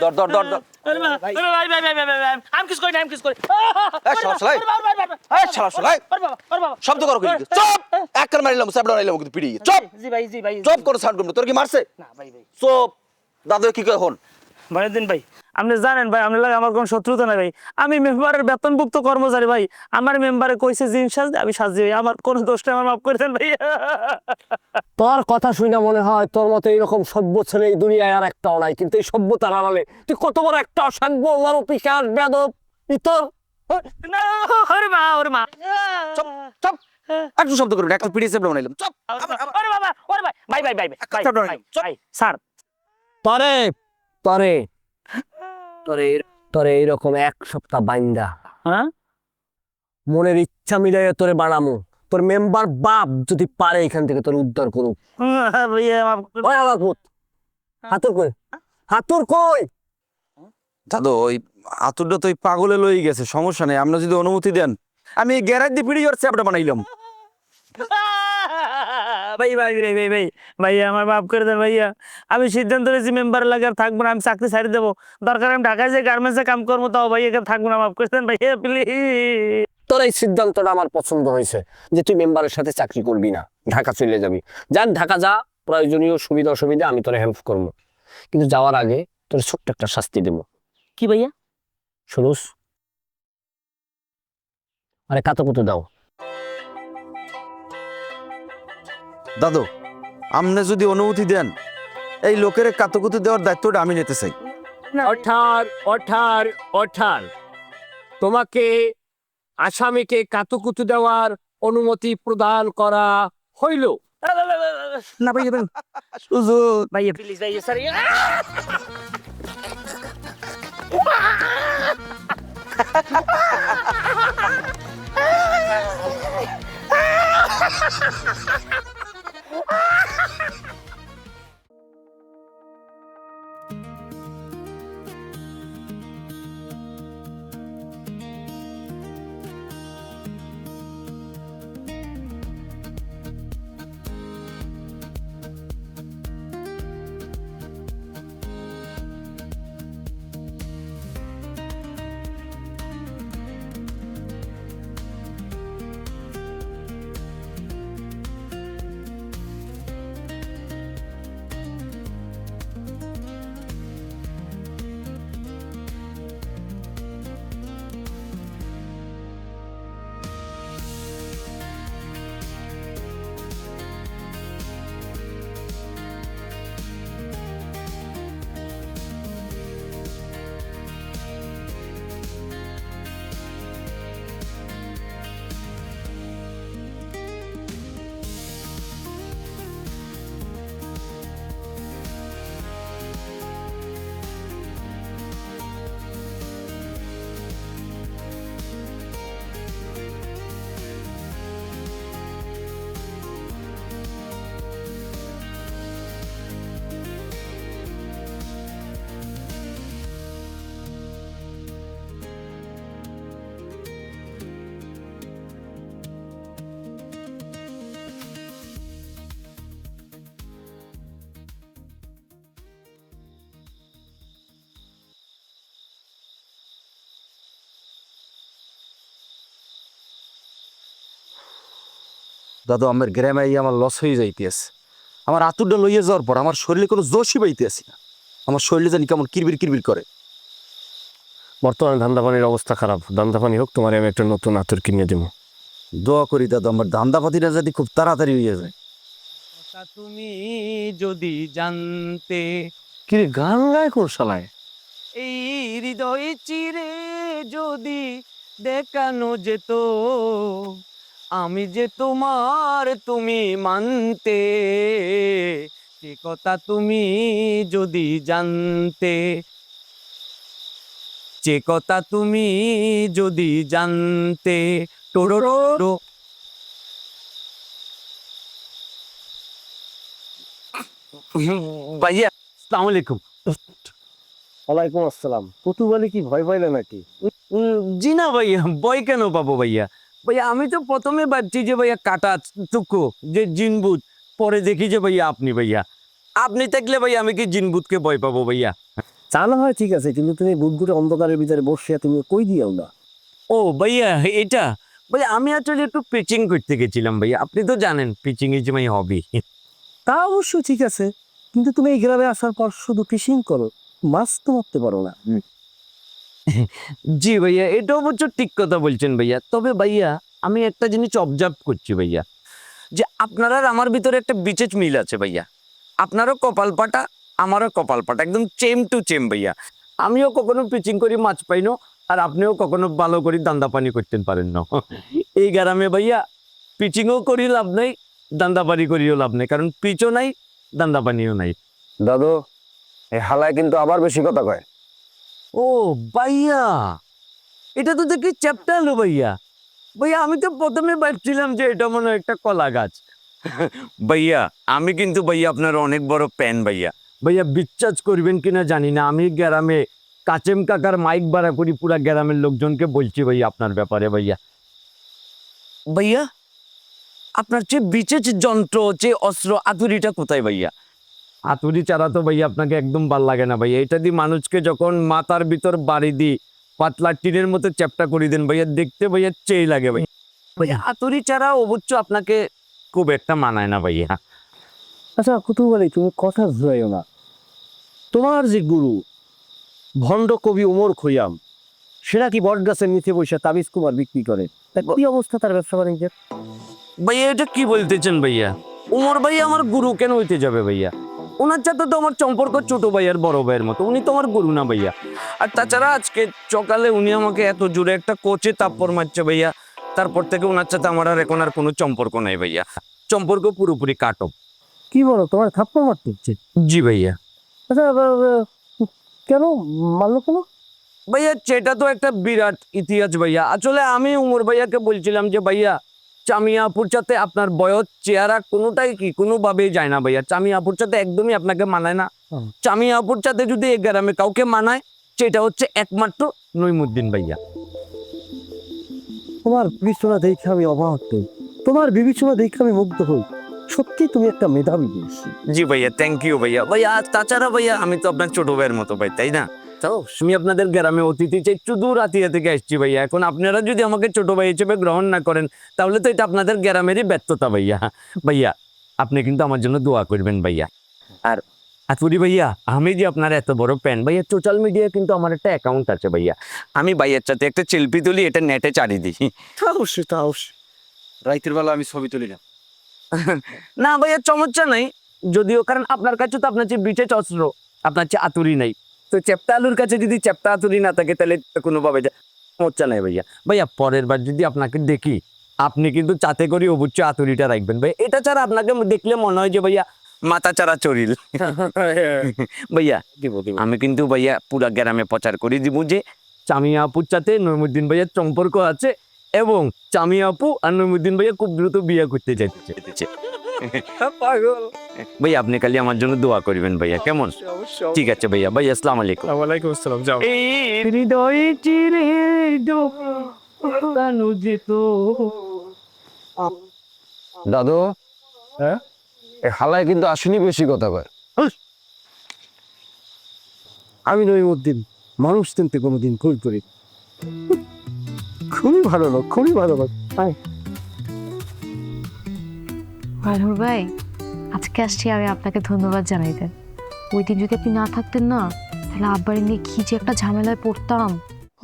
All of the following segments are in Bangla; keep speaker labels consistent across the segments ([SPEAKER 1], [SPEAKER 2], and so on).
[SPEAKER 1] ধর ধর ধর ধর
[SPEAKER 2] আমি কিছু করি না, আমি কিছু করি।
[SPEAKER 1] শব্দ করো চপ এক করে মারিলাম সাবড়া মারিলাম কিন্তু পিড়ি চপ
[SPEAKER 2] জি ভাই, জি ভাই।
[SPEAKER 1] চপ করে সাউন্ড করবো তোর কি মারছে
[SPEAKER 2] না ভাই ভাই।
[SPEAKER 1] চপ দাদু কি কয় হন
[SPEAKER 2] মহিউদ্দিন ভাই, আপনি জানেন ভাই, আপনার লাগে আমার কোনো শত্রুতা নাই ভাই। আমি মেম্বারের বেতনভুক্ত কর্মচারী ভাই। আমার মেম্বারে কইছে জিন সাজ আমি সাজি ভাই। আমার কোনো দোষটা আমার মাফ করে দেন ভাই।
[SPEAKER 3] তোর কথা শুনে মনে হয় তোর মতো এইরকম সভ্য ছেলে এই দুনিয়ায় আর একটাও নাই, কিন্তু এই সভ্যতার আড়ালে তুই কত বড় একটা অসভ্য পিসার বেদব ইতর।
[SPEAKER 2] না, ওরে মা, ওরে মা।
[SPEAKER 1] চপ চপ একটু শব্দ করবি একটা পিড়ি সাবড়া মারিলাম চপ
[SPEAKER 2] ওরে বাবা, ওরে ভাই, ভাই ভাই ভাই ভাই,
[SPEAKER 1] চাপড়া
[SPEAKER 2] ভাই,
[SPEAKER 1] চপ।
[SPEAKER 2] ভাই, স্যার।
[SPEAKER 3] তরে তরে তরে তরে এইরকম এক সপ্তাহ বাইন্দা
[SPEAKER 2] হ্যাঁ,
[SPEAKER 3] মনের ইচ্ছা মিলাইয়া তোরে বানামু। তোর মেম্বার বাপ যদি পারে এখান থেকে তোর উদ্ধার করুক।
[SPEAKER 2] ভাইয়া মাফ করে
[SPEAKER 3] ওই আমার ভূত হাতুর কই, হাতুর কই?
[SPEAKER 1] দাদু ওই আতুরটা তো ওই পাগলে লই গেছে সমস্যা নেই আপনি যদি অনুমতি দেন আমি গ্যারাজ দিয়ে পিড়ি আর চাপড়া বানাইলাম
[SPEAKER 2] ভাই ভাই ভাই ভাই ভাই ভাইয়া আমার মাফ করে দেন ভাইয়া। আমি সিদ্ধান্ত নিয়েছি মেম্বার লাগে আর থাকবো না, আমি চাকরি ছাড়ি দেবো। দরকার আমি ঢাকায় যে গার্মেন্টসে কাম করবো, তাও ভাইয়া এখানে থাকবো না, মাফ করে দেন ভাইয়া প্লিজ।
[SPEAKER 3] তোর এই সিদ্ধান্তটা আমার পছন্দ হয়েছে যে তুই মেম্বারের সাথে চাকরি করবি না, ঢাকা চলে যাবি। যান ঢাকা যা, প্রয়োজনীয় সুবিধা অসুবিধা আমি তোরে হেল্প করবো, কিন্তু যাওয়ার আগে তোর ছোট্ট একটা শাস্তি দেবো।
[SPEAKER 2] কি ভাইয়া?
[SPEAKER 3] শুনুস, আরে কাতকুতু দাও।
[SPEAKER 1] দাদু আপনি যদি অনুমতি দেন এই লোকের কাতুকুতু দেওয়ার দায়িত্বটা আমি নিতে চাই
[SPEAKER 3] অঠার অঠার অঠার তোমাকে আসামিকে কাতুকুতু দেওয়ার অনুমতি প্রদান করা হইল।
[SPEAKER 2] না ভাইয়া,
[SPEAKER 1] সুযোগ
[SPEAKER 2] ভাইয়া প্লিজ ভাইয়া, স্যার।
[SPEAKER 1] দাদু আমার গ্রামে আমার লস হয়ে যাইতেছে আমার আতুরটা লইয়া যাওয়ার পর আমার শরীরে কোনো জোশই পাইতেছি না আমার শরীরে জানি কেমন কিরবির কিরবির করে
[SPEAKER 3] বর্তমানে ধান্দা পানির অবস্থা খারাপ, ধান্দা পানি হোক, তোমার আমি একটা নতুন আতর কিনে দেবো।
[SPEAKER 1] দোয়া করি দাদু আমার ধান্দাপাতিটা যদি খুব তাড়াতাড়ি হয়ে যায়
[SPEAKER 4] তুমি যদি জানতে
[SPEAKER 3] কি রে গান গায় কোন শালায়?
[SPEAKER 4] এই হৃদয় চিরে যদি দেখানো যেত আমি যে তোমার তুমি মানতে, সে কথা তুমি যদি জানতে, যে কথা তুমি যদি জানতে। টোরো
[SPEAKER 3] ভাইয়া আসসালামু আলাইকুম। ওয়ালাইকুম আসসালাম। কতু বলে কি ভয় পাইলে নাকি?
[SPEAKER 4] জি না ভাইয়া, ভয় কেন পাবো ভাইয়া? ভাইয়া আমি তো প্রথমে ভাবছি যে ভাইয়া কাটা টুকু যে জিনবুত, পরে দেখি যে ভাইয়া আপনি ভাইয়া। আপনি থাকলে ভাইয়া আমি কি জিনবুতকে ভয় পাবো ভাইয়া?
[SPEAKER 5] তা না হয় ঠিক আছে, কিন্তু তুমি বুধগুলো অন্ধকারের ভিতরে বসে তুমি কই দিও না।
[SPEAKER 4] ও ভাইয়া এটা ভাইয়া আমি আসলে একটু পিচিং করতে গেছিলাম ভাইয়া, আপনি তো জানেন পিচিং ইজ মাই হবি।
[SPEAKER 5] তা অবশ্য ঠিক আছে, কিন্তু তুমি এই গ্রামে আসার পর শুধু ফিশিং করো, মাছ তো মারতে পারো না।
[SPEAKER 4] জি ভাইয়া, এটা অবশ্য ঠিক কথা বলছেন ভাইয়া। তবে ভাইয়া আমি একটা জিনিস অবজার্ভ করছি ভাইয়া, যে আপনার আর আমার ভিতরে একটা বিশেষ মিল আছে ভাইয়া। আপনারও কপাল পাটা, আমারও কপাল পাটা, একদম চেম টু চেম ভাইয়া। আমিও কখনো পিচিং করি মাছ পাই না, আর আপনিও কখনো ভালো করে দান্দা পানি করতে পারেন না। এই গ্রামে ভাইয়া পিচিংও করি লাভ নাই, দান্দা পানি করিও লাভ নেই, কারণ পিচও নাই, দান্দা পানিও নাই।
[SPEAKER 3] দাদু, এই হালায় কিন্তু আবার বেশি কথা কয়।
[SPEAKER 4] ও ভাইয়া, এটা তো দেখি চ্যাপ্টা হলো ভাইয়া। ভাইয়া আমি তো প্রথমে ভাবছিলাম যে এটা মনে হয় একটা কলা গাছ। ভাইয়া আমি কিন্তু ভাইয়া আপনার অনেক বড় প্যান ভাইয়া। ভাইয়া বিশ্বাস করবেন কিনা জানি না, আমি গ্রামে কাচেম কাকার মাইক ভাড়া করি, পুরা গ্রামের লোকজনকে বলছি ভাইয়া আপনার ব্যাপারে ভাইয়া। ভাইয়া আপনার যে বিশেষ যন্ত্র, যে অস্ত্র আতুরিটা কোথায় ভাইয়া? হাতুড়ি চারা তো ভাইয়া আপনাকে একদম ভাল লাগে না ভাইয়া। এটা দিয়ে মানুষকে যখন মাথার ভিতর বাড়ি দিই, পাতলা টিনের মতো চ্যাপটা করে দেন ভাইয়া, দেখতে ভাইয়া চেয়ে লাগে ভাইয়া। ভাইয়া হাতুড়ি চারা অবশ্য আপনাকে খুব একটা মানায় না ভাইয়া।
[SPEAKER 5] আচ্ছা কুতুবালি, তুমি কথা ধুয়াইও না। তোমার যে গুরু ভণ্ড কবি ওমর খৈয়াম, সেটা কি বট গাছের নিচে বসে তাবিজ কুমার বিক্রি করে? তা কি অবস্থা তার ব্যবসা বাণিজ্যের?
[SPEAKER 4] ভাইয়া এটা কি বলতেছেন ভাইয়া? উমর ভাইয়া আমার গুরু কেন হইতে যাবে ভাইয়া? ওনার সাথে তো আমার সম্পর্ক ছোট ভাইয়ার বড় ভাইয়ের মতো, উনি তো আমার গুরু না ভাইয়া। আর তাছাড়া আজকে সকালে উনি আমাকে এত জোরে একটা কোচে তাপ্পর মারছে ভাইয়া, তারপর থেকে ওনার সাথে আমার আর এখন আর কোনো সম্পর্ক নাই ভাইয়া। সম্পর্ক পুরোপুরি কাট অফ।
[SPEAKER 5] কি বলো, তোমার থাপ্পড় মারতে হচ্ছে?
[SPEAKER 4] জি ভাইয়া।
[SPEAKER 5] আচ্ছা কেন মারলো কেন?
[SPEAKER 4] ভাইয়া সেটা তো একটা বিরাট ইতিহাস ভাইয়া। আসলে আমি উমর ভাইয়াকে বলছিলাম যে ভাইয়া চামিয়াপুর সাথে আপনার বয়স, চেহারা কোনোটাই কি কোনোভাবেই যায় না ভাইয়া। চামিয়াপুর সাথে একদমই আপনাকে মানায় না।
[SPEAKER 5] হুম।
[SPEAKER 4] চামিয়াপুর সাথে যদি এই গ্রামে কাউকে মানায়, সেটা হচ্ছে একমাত্র নইমুদ্দিন ভাইয়া।
[SPEAKER 5] তোমার বিবেচনা দেখে আমি অবাক হই, তোমার বিবেচনা দেখে আমি মুগ্ধ হই। সত্যি তুমি একটা মেধাবী পুরুষ।
[SPEAKER 4] জি ভাইয়া, থ্যাংক ইউ ভাইয়া। ভাইয়া আর তাছাড়া ভাইয়া আমি তো আপনার ছোট ভাইয়ের মতো ভাই, তাই না?
[SPEAKER 5] তাও
[SPEAKER 4] আমি আপনাদের গ্রামে অতিথি চাই, একটু দূর আতিয়া থেকে আসছি ভাইয়া। এখন আপনারা যদি আমাকে ছোট ভাই হিসেবে গ্রহণ না করেন, তাহলে তো এটা আপনাদের গ্রামেরই ব্যর্থতা ভাইয়া। ভাইয়া আপনি কিন্তু আমার জন্য দোয়া করবেন ভাইয়া। আর আতুরি ভাইয়া, আমি যে আপনার এত বড় প্যান ভাইয়া, সোশ্যাল মিডিয়ায় কিন্তু আমার একটা অ্যাকাউন্ট আছে ভাইয়া। আমি ভাইয়ের সাথে একটা সেলফি তুলি, এটা নেটে চাড়ি দিই।
[SPEAKER 5] তা অবশ্যই, তা অবশ্যই।
[SPEAKER 1] রাইতের বেলা আমি ছবি তুলি না।
[SPEAKER 4] না ভাইয়া সমস্যা নাই, যদিও কারণ আপনার কাছে তো আপনার যে বিশেষ অস্ত্র, আপনার যে আতুরি নাই। তো চ্যাপ্টা আলুর কাছে যদি চ্যাপ্টা আতুরি না থাকে, তাহলে কোনোভাবে সমস্যা নাই ভাইয়া। ভাইয়া পরের বার যদি আপনাকে দেখি, আপনি কিন্তু চাতে করে অবশ্যই আতুরিটা রাখবেন ভাই। এটা ছাড়া আপনাকে দেখলে মনে হয় যে ভাইয়া মাথা চারা চরিল। ভাইয়া আমি কিন্তু ভাইয়া পুরা গ্রামে প্রচার করে দিব যে চামিয়া আপুর সাথে নইমুদ্দিন ভাইয়ার সম্পর্ক আছে, এবং চামিয়া আপু আর নইমুদ্দিন ভাইয়া খুব দ্রুত বিয়ে করতে চাইতেছে।
[SPEAKER 5] পাগল।
[SPEAKER 4] ভাইয়া আপনি খালি আমার জন্য দোয়া করবেন ভাইয়া, কেমন? ঠিক আছে ভাইয়া। ভাইয়া আসসালামু আলাইকুম।
[SPEAKER 5] ওয়ালাইকুম আসসালাম, যাও।
[SPEAKER 2] হৃদয় চিরে ডোবানো যেত।
[SPEAKER 3] দাদু,
[SPEAKER 5] হ্যাঁ?
[SPEAKER 3] এই হালায় কিন্তু আসেনি বেশি কথা কয়।
[SPEAKER 5] আমি নইমুদ্দিন মানুষ চিনতে কোনোদিন ভুল করি। খুবই ভালো লোক, খুবই ভালো লোক।
[SPEAKER 6] মানুর ভাই, আজকে আসছি আমি আপনাকে ধন্যবাদ জানাইতে। ওই দিন যদি আপনি না থাকতেন না, তাহলে আব্বারে নিয়ে কি যে একটা ঝামেলায় পড়তাম।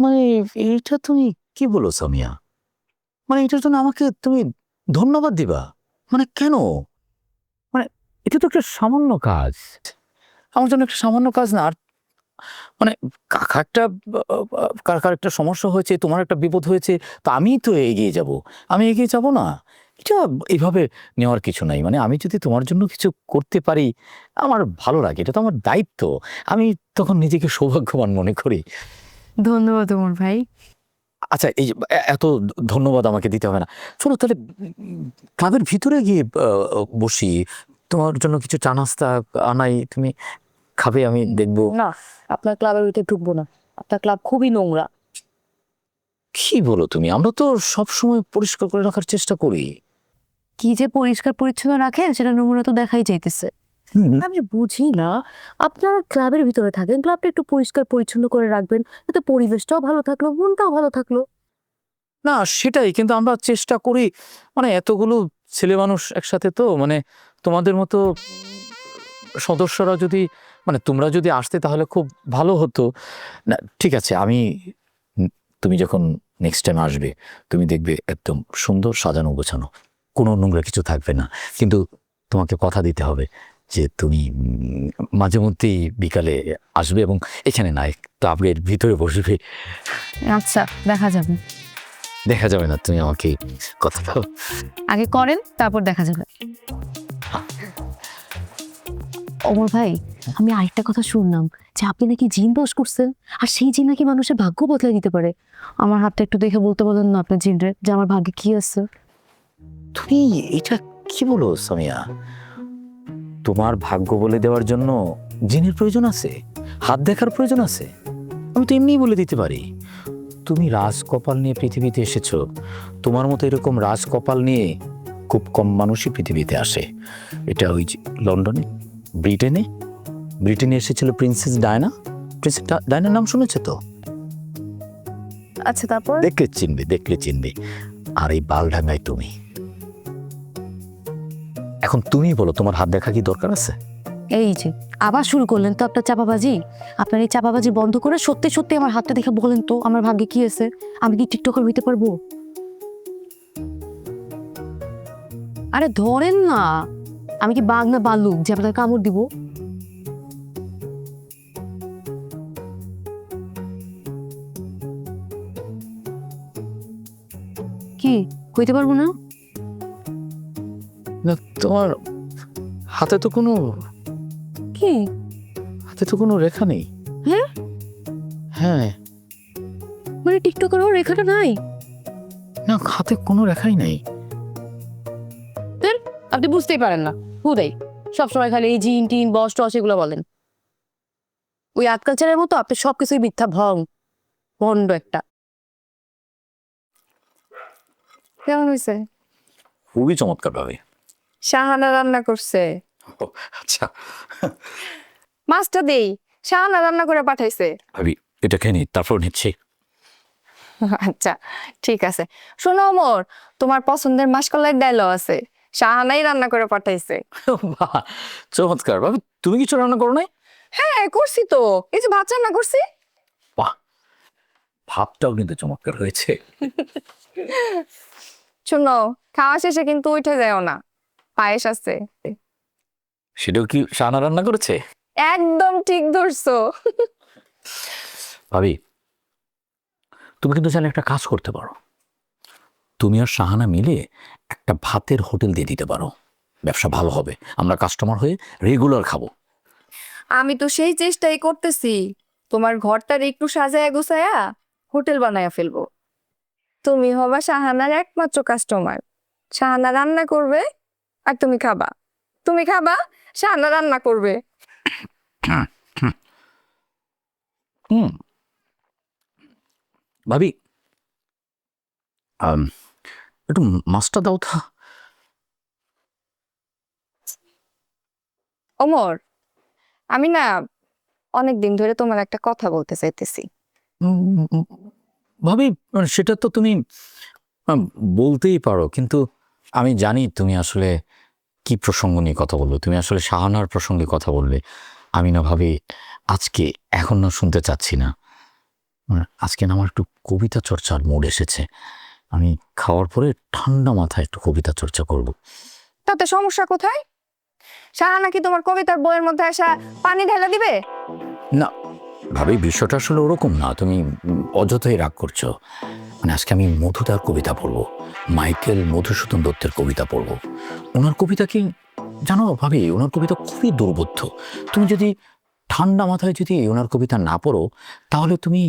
[SPEAKER 7] মানে এইটা তুমি কি বলো সামিয়া? মানে এটার জন্য আমাকে তুমি ধন্যবাদ দিবা? মানে কেন? মানে এটা তো একটা সামান্য কাজ, আমার জন্য একটা সামান্য কাজ না। আর মানে কাকার একটা সমস্যা হয়েছে, তোমার একটা বিপদ হয়েছে, তো আমি তো এগিয়ে যাব। আমি এগিয়ে যাব না, এটা এইভাবে নেওয়ার কিছু নাই। মানে আমি যদি তোমার জন্য কিছু করতে পারি, আমার ভালো লাগে, এটা তো আমার দায়িত্ব। আমি তখন নিজেকে সৌভাগ্যবান মনে করি।
[SPEAKER 6] ধন্যবাদ ওমর ভাই।
[SPEAKER 7] আচ্ছা, এই যে এত ধন্যবাদ আমাকে দিতে হবে না। চলো তাহলে ক্লাবের ভিতরে গিয়ে বসি, তোমার জন্য কিছু চা নাস্তা আনাই, তুমি খাবে, আমি দেখবো।
[SPEAKER 6] না, আপনার ক্লাবের ভিতরে ঢুকবো না, আপনার ক্লাব খুবই নোংরা।
[SPEAKER 7] কি বলো তুমি? আমরা তো সব সময় পরিষ্কার করে রাখার চেষ্টা করি।
[SPEAKER 6] কি যে পরিষ্কার পরিচ্ছন্ন রাখেন সেটা নোংরা তো দেখাই যাইতেছে। আমি বুঝি না, আপনারা ক্লাবের ভিতরে থাকেন, ক্লাবটা একটু পরিষ্কার পরিচ্ছন্ন করে রাখবেন, যাতে পরিবেশটাও ভালো থাকলো, মনটাও ভালো থাকলো।
[SPEAKER 7] না সেটাই, কিন্তু আমরা চেষ্টা করি, মানে এতগুলো ছেলে মানুষ একসাথে, তো মানে তোমাদের মতো সদস্যরা যদি, মানে তোমরা যদি আসতে তাহলে খুব ভালো হতো। না ঠিক আছে, আমি তুমি যখন নেক্সট টাইম আসবে তুমি দেখবে একদম সুন্দর সাজানো গোছানো, কোনো নোংরা কিছু থাকবে না। কিন্তু তোমাকে কথা দিতে হবে যে তুমি মাঝে মধ্যেই বিকালে আসবে এবং এখানে না, ক্লাবের ভিতরে বসবে।
[SPEAKER 6] আচ্ছা, দেখা যাবে।
[SPEAKER 7] দেখা যাবে না, তুমি আমাকে কথা দাও।
[SPEAKER 6] আগে করেন, তারপর দেখা যাবে। অমর ভাই, আমি আরেকটা কথা শুনলাম যে আপনি নাকি জিন বশ করছেন, আর সেই জিন নাকি মানুষের ভাগ্য বদলে দিতে পারে। আমার হাতটা একটু দেখে বলতে বলেন না আপনার জিনরে, যে আমার ভাগ্যে কি আছে।
[SPEAKER 7] তুমি এটা কি বলো সামিয়া? তোমার ভাগ্য বলে দেওয়ার জন্য জিনের প্রয়োজন আছে? হাত দেখার প্রয়োজন আছে? আমি তো এমনিই বলে দিতে পারি। তুমি রাজকপাল নিয়ে পৃথিবীতে এসেছো, তোমার মতো এরকম রাজকপাল নিয়ে খুব কম মানুষই পৃথিবীতে আসে। এটা ওই যে লন্ডনে, ব্রিটেনে এসেছিল প্রিন্সেস ডায়না। প্রিন্সেস ডায়নার নাম শুনেছো তো?
[SPEAKER 6] আচ্ছা, তারপর?
[SPEAKER 7] দেখলে চিনবে। আর এই বালডাঙ্গায় তুমি। এখন তুমি বলো, তোমার হাত দেখা কি দরকার আছে?
[SPEAKER 6] এই যে আবার শুরু করলেন তো আপনার চাপাবাজি। আপনার এই চাপাবাজি বন্ধ করে সত্যি সত্যি আমার হাতটা দেখে বলেন তো আমার ভাগ্যে কি আছে। আমি কি টিকটকার হইতে পারবো? আরে ধরেন না, আমি কি বাঘ না বালুক যে আপনার কামড় দিব? কি কইতে পারবো না?
[SPEAKER 7] না তোমার হাতে তো কোনো
[SPEAKER 6] কি
[SPEAKER 7] রেখা নেই।
[SPEAKER 6] হ্যাঁ?
[SPEAKER 7] হ্যাঁ,
[SPEAKER 6] মানে টিকটকারও রেখাটা নাই?
[SPEAKER 7] না হাতে কোনো রেখাই নাই।
[SPEAKER 6] আপনি বুঝতেই পারেন না, হুদাই সবসময় খালি এই জিন টিন বস টস এগুলো বলেন। ওই আজকালচারের মতো আপনি সবকিছুই মিথ্যা ভণ্ড একটা। কেমন হয়েছে?
[SPEAKER 7] খুবই চমৎকার ভাবে।
[SPEAKER 8] শাহানা রান্না করছে।
[SPEAKER 7] আচ্ছা
[SPEAKER 8] মাছটা দেই, শাহানা রান্না করে পাঠাইছে।
[SPEAKER 7] ভাবি, এটা খেয়ে নি, তারপর নিচ্ছি।
[SPEAKER 8] আচ্ছা ঠিক আছে। শোনো অমর, তোমার পছন্দের মাসকলাইয়ের ডায়লগ আছে, শাহানাই রান্না করে পাঠাইছে।
[SPEAKER 7] বাহ, চমৎকার ভাবি। তুমি কিছু রান্না করো নাই?
[SPEAKER 8] হ্যাঁ করছি তো, এই যে ভাত রান্না করছি।
[SPEAKER 7] বাহ, ভাবটাও কিন্তু চমৎকার হয়েছে।
[SPEAKER 8] শোনো, খাওয়া শেষে কিন্তু উঠে যাও না, পায়েস আছে।
[SPEAKER 7] সেটাও কি শাহানা রান্না করেছে?
[SPEAKER 8] একদম ঠিক ধরছো।
[SPEAKER 7] ভাবি, তুমি কিন্তু চাইলে একটা কাজ করতে পারো। তুমি আর শাহানা মিলে একটা ভাতের হোটেল দিয়ে দিতে পারো, ব্যবসা ভালো হবে, আমরা কাস্টমার হয়ে রেগুলার খাবো।
[SPEAKER 8] আমি তো সেই চেষ্টাই করতেছি, তোমার ঘরটার একটু সাজায়া গোছায়া হোটেল বানায়া ফেলবো। তুমি হবা শাহানার একমাত্র কাস্টমার। শাহানা রান্না করবে আর তুমি খাবা, তুমি খাবা, শাহানা রান্না করবে।
[SPEAKER 7] ভাবি, একটু মাছটা দাও থা।
[SPEAKER 8] ওমর, আমি না অনেক দিন ধরে তোমার একটা কথা বলতে চাইতেছি।
[SPEAKER 7] ভাবি, সেটা তো তুমি বলতেই পারো, কিন্তু আমি জানি তুমি আসলে কি প্রসঙ্গ নিয়ে কথা বলবে। তুমি আসলে শাহানার প্রসঙ্গে কথা বলবে। আমি না ভাবি আজকে এখন না শুনতে চাচ্ছি না। আজকে না আমার একটু কবিতা চর্চার মুড এসেছে। আমি খাওয়ার পরে ঠান্ডা মাথায় একটু কবিতা চর্চা করব।
[SPEAKER 8] তাতে সমস্যা কোথায়? শাহানা কি তোমার কবিতার বইয়ের মধ্যে আসা পানি ঢেলা দিবে?
[SPEAKER 7] না ভাবি, বিষয়টা আসলে ওরকম না। তুমি অযথাই রাগ করছো। মানে আজকে আমি মধুদার কবিতা পড়বো, মাইকেল মধুসূদন দত্তের কবিতা পড়বো। ওনার কবিতা কি জানো ভাবি, ওনার কবিতা খুবই দুর্বোধ্য। তুমি যদি ঠান্ডা মাথায় যদি ওনার কবিতা না পড়ো, তাহলে তুমি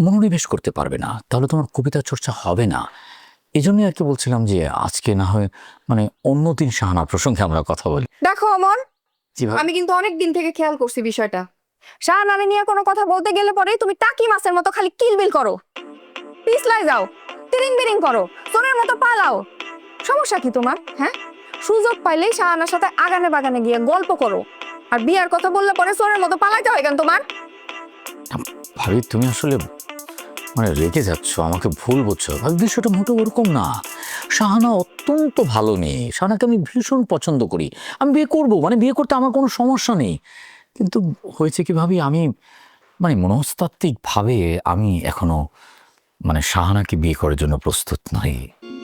[SPEAKER 7] মনোনিবেশ করতে পারবে না, তাহলে তোমার কবিতা চর্চা হবে না। এই জন্যই আর কি বলছিলাম যে আজকে না হয় মানে অন্যদিন শাহানার প্রসঙ্গে আমরা কথা বলি।
[SPEAKER 8] দেখো অমর,
[SPEAKER 7] জি ভাবি।
[SPEAKER 8] আমি কিন্তু অনেক দিন থেকে খেয়াল করছি বিষয়টা। শাহানারে নিয়ে কোনো কথা বলতে গেলে পরেই তুমি টাকি মাছের মতো খালি কিলবিল করো, পিছলাই যাও, তিরিং বিরিং করো, সোনের মতো পালাও। সমস্যা কি তোমার? হ্যাঁ, সুযোগ পাইলেই শাহানার সাথে আগানে বাগানে গিয়ে গল্প করো, আর বিয়ার কথা বললে পরে চোরের মতো পালাইতে হয় কেন তোমার?
[SPEAKER 7] ভাবি তুমি আসলে মানে রেগে যাচ্ছ, আমাকে ভুল বুঝছো। ভাবি বিষয়টা মোটেও ওরকম না। শাহানা অত্যন্ত ভালো মেয়ে, শাহানাকে আমি ভীষণ পছন্দ করি, আমি বিয়ে করব, মানে বিয়ে করতে আমার কোনো সমস্যা নেই। কিন্তু হয়েছে কি ভাবি, আমি মানে মনস্তাত্ত্বিকভাবে আমি এখনো মানে শাহানাকে বিয়ে করার জন্য প্রস্তুত নই।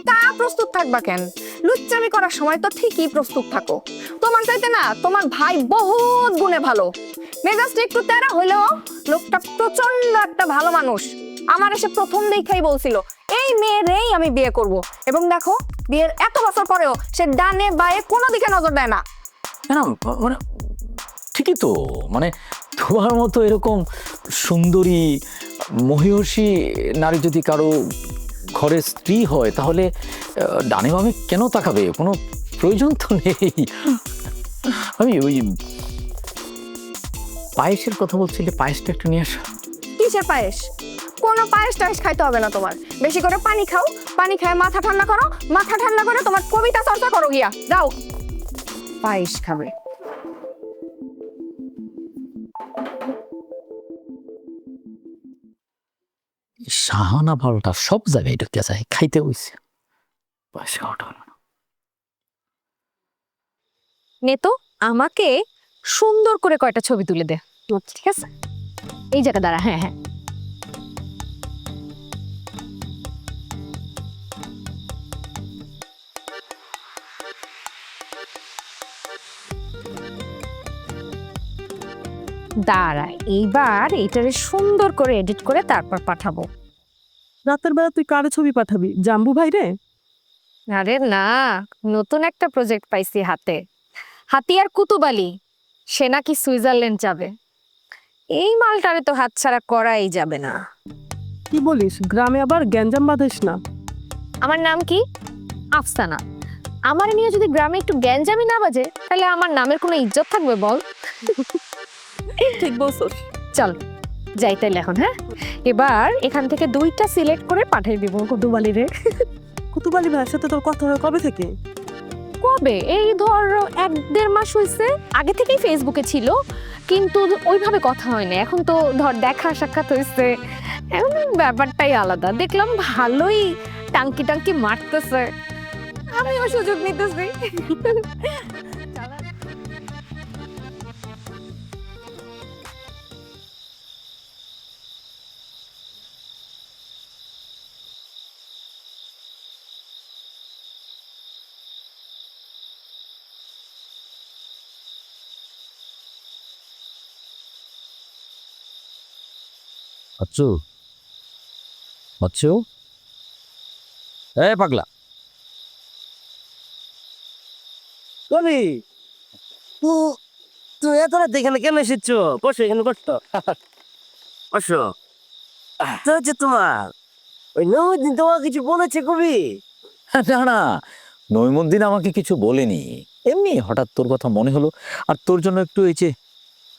[SPEAKER 8] তা প্রস্তুত থাকবা কেন? লুচ্চামি করার সময় তো ঠিকই প্রস্তুত থাকো। তোমার চাইতে না তোমার ভাই বহুত গুণে ভালো। মেজাজটা একটু তেরা হইলেও লোকটা প্রচন্ড একটা ভালো মানুষ। আমার এসে প্রথম দেখাই বলছিল এই মেয়েরেই আমি বিয়ে করব, এবং দেখো বিয়ের এত বছর পরেও সে ডানে বায়ে কোনো দিকে নজর দেয় না।
[SPEAKER 7] না মানে ঠিকই তো, মানে তোমার মতো এরকম সুন্দরী মহিষী নারী যদি কারো ঘরের স্ত্রী হয় তাহলে ডানে বামে কেন তাকাবে? কোনো প্রয়োজন তো নেই। আমি ওই পায়েসের কথা বলছিলে, পায়েসটা একটু নিয়ে আসো।
[SPEAKER 8] কিসের পায়েস? কোনো পায়েস টায়েস খাইতে হবে না তোমার। বেশি করে পানি খাও, পানি খায় মাথা ঠান্ডা করো, মাথা ঠান্ডা করে তোমার কবিতা চর্চা করো গিয়া। যাও, পায়েস খাবে।
[SPEAKER 7] শাহানা ভালোটা সব জায়গায় ঢুকে যায়, খাইতে হইছে পয়সা ওঠা হলো না।
[SPEAKER 6] নে তো আমাকে সুন্দর করে কয়টা ছবি তুলে দে, ঠিক আছে? এই জায়গা দাঁড়া, হ্যাঁ হ্যাঁ। দাঁড়া, এইবার এইটারে সুন্দর করে এডিট করে তারপর পাঠাবো।
[SPEAKER 2] রাতের বেলা তুই কারে ছবি পাঠাবি? জাম্বু ভাই রে?
[SPEAKER 6] আরে না, নতুন একটা প্রজেক্ট পাইছি হাতে, হাতিয়ার কুতুবালি। সে নাকি সুইজারল্যান্ড যাবে। এই মালটারে তো হাতছাড়া করাই যাবে না।
[SPEAKER 2] কি বলিস? গ্রামে আবার গ্যাঞ্জাম বাঁধিস না।
[SPEAKER 6] আমার নাম কি? আফসানা। আমার নিয়ে যদি গ্রামে একটু গ্যাঞ্জামি না বাজে তাহলে আমার নামের কোনো ইজ্জত থাকবে বল?
[SPEAKER 2] ঠিক বলছো।
[SPEAKER 6] চল যাই তাইলে এখন। হ্যাঁ, এবার এখান থেকে 2টা সিলেক্ট করে পাঠিয়ে দিব কুতুবালি রে।
[SPEAKER 2] কুতুবালি ভাইয়ের সাথে তোর কথা হয় কবে থেকে?
[SPEAKER 6] কবে? এই ধর 1-1.5 মাস হয়েছে। আগে থেকেই ফেসবুকে ছিল, কিন্তু ওইভাবে কথা হয় না। এখন তো ধর দেখা সাক্ষাৎ হয়েছে, এখন ব্যাপারটাই আলাদা। দেখলাম ভালোই টাঙ্কি টাঙ্কি মারতেছে, আমিও সুযোগ নিতেছি।
[SPEAKER 1] বাচ্চু, বাচ্চু, এ পাগলা,
[SPEAKER 2] কবি তুই এত রাত এখানে কেন এসেছো? বসো, এখানে বসতো। বসো। তো হচ্ছে তোমার ওই নবদিন তোমার কিছু বলেছে কবি?
[SPEAKER 7] না না, নৈমুদ্দিন আমাকে কিছু বলেনি, এমনি হঠাৎ তোর কথা মনে হলো, আর তোর জন্য একটু এই যে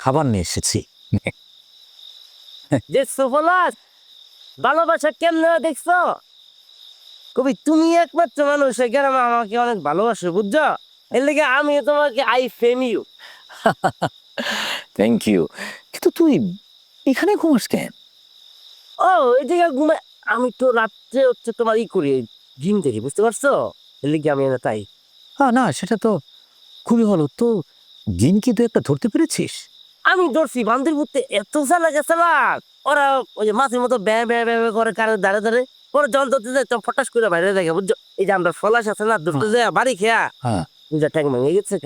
[SPEAKER 7] খাবার নিয়ে এসেছি।
[SPEAKER 2] যে সুফলাস ভালোবাসা কেমন দেখছো কবি? তুমি একমাত্র মানুষ গ্রামে আমাকে অনেক ভালোবাসো, বুঝছো? এর লেগে আমি তোমাকে I fame you.
[SPEAKER 7] Thank you. কিন্তু তুই এখানে ঘুমাস কেন?
[SPEAKER 2] ও এই জায়গায় ঘুমে আমি তো রাত্রে হচ্ছে তোমার ই করি, জিম দেখি, বুঝতে পারছো? এর লেগে আমি না তাই।
[SPEAKER 7] হ্যাঁ না, সেটা তো খুবই ভালো। তো জিন কি তুই একটা ধরতে পেরেছিস?
[SPEAKER 2] আমি ধরছি বান্ধবীর পুঁতে এত চালা গেছে না, ওরা ওই যে মাছের মতো ব্যয় ব্যয় ব্যয় করে কারে দাঁড়ে দাঁড়ে ওরা জল ধরতে যায় তো ফটাস করে বাইরে দেখে, বুঝছো? এই যে আমরা ফলাস আছে না, ধরতে যায় বাড়ি খেয়া
[SPEAKER 7] হ্যাঁ
[SPEAKER 2] নিজের ট্যাং ভেঙে গেছে।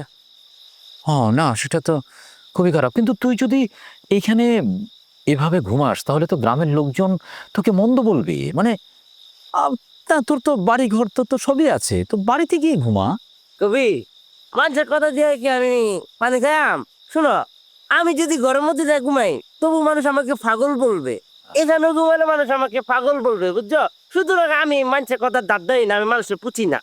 [SPEAKER 7] না, সেটা তো খুবই খারাপ। কিন্তু তুই যদি এইখানে এভাবে ঘুমাস তাহলে তো গ্রামের লোকজন তোকে মন্দ বলবে। মানে তা তোর তো বাড়ি ঘর তো সবই আছে, তো বাড়িতে গিয়ে ঘুমা।
[SPEAKER 2] কবি মানুষের কথা দিয়ে কি আমি পানি খাইম? শোনো, আমি যদি ঘরের মধ্যে যাই ঘুমাই তবু মানুষ আমাকে পাগল বলবে, এখানে ঘুমালে মানুষ আমাকে পাগল বলবে, বুঝছো? সুতরাং আমি মানুষের কথা দাঁত দেই না, আমি মানুষের পুছি না।